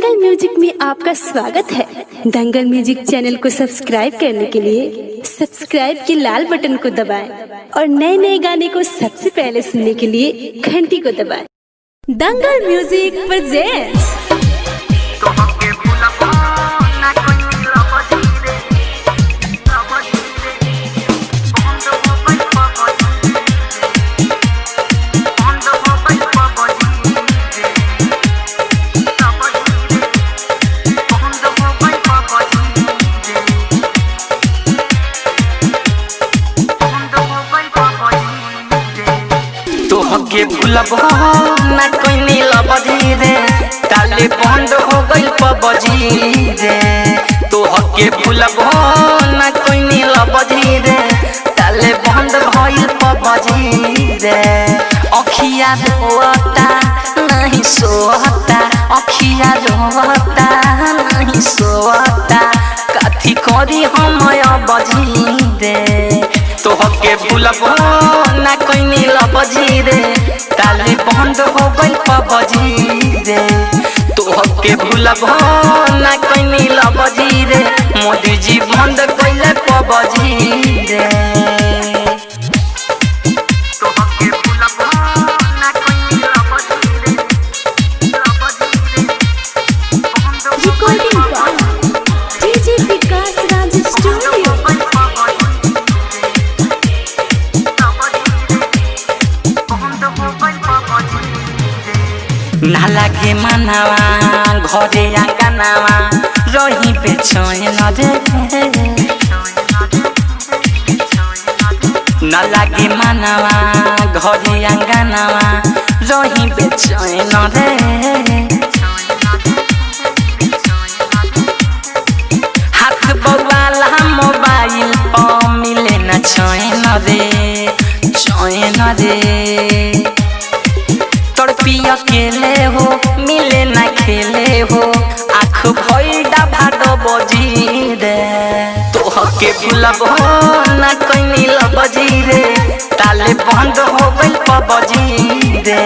दंगल music में आपका स्वागत है। दंगल म्यूजिक चैनल को सब्सक्राइब करने के लिए सब्सक्राइब के लाल बटन को दबाएं और नए नए गाने को सबसे पहले सुनने के लिए घंटी को दबाएं। दंगल म्यूजिक प्रेजेंट्स के भूलब ना कोई नील बजी रे ताले बंद हो गई पबजी रे। तो के भूलब ना कोई नील बजी रे ताले बंद भइल पबजी रे। अखिया रोता नहीं सोता, अखिया रोता नहीं सोता, कथी करी हम बजी रे। तो के भूलब ना कोई नील बजी रे ताले बंद हो गई पबजी रे। तो के भूलब ना कोई नील बजी रे मोदी जी बंद कैले पबजी रे। ना लागे मनावा घरे आंगनावा रही बेचैन रे। ना लागे मनावा घरे आंगनावा रही बेचैन रे। हाथ बवाला मोबाइल पर मिले न चैन रे, चैन रे। तड़पी अकेले हो मिले ना खेले हो आँख भइल भादो बजी रे। तो के भूलब ना कोई नील बजी रे ताले बंद हो गई पबजी रे।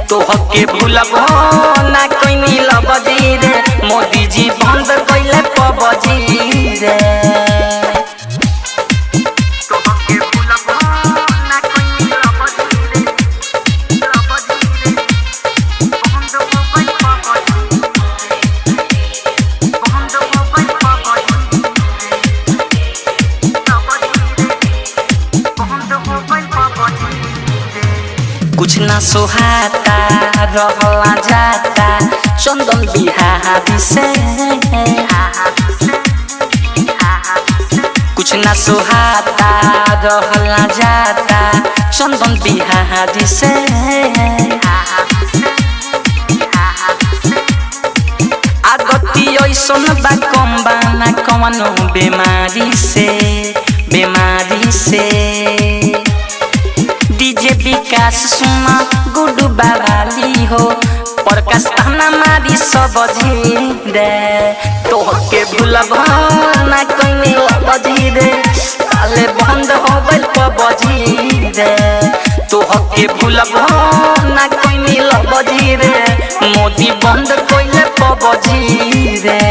तो के भूलब ना कोई नील बजी रे मोदी जी बंद कैले पबजी रे। कुछ ना सोहाता रहला जाता चंदन बिहारी से। कुछ ना सोहाता रहला जाता चंदन बिहारी से। आगती ऐसन बा कम बाना कवनो बीमारी से, बीमारी से। डीजे विकास सुना गुडू बाबाली हो प्रकाश ताना मारी सब रे। तो के भूलब ना कोई नील बजी रे ताले बंद हो गई पबजी रे। तो के भूलब ना कोई नील बजी रे मोदी बंद कैले पबजी रे।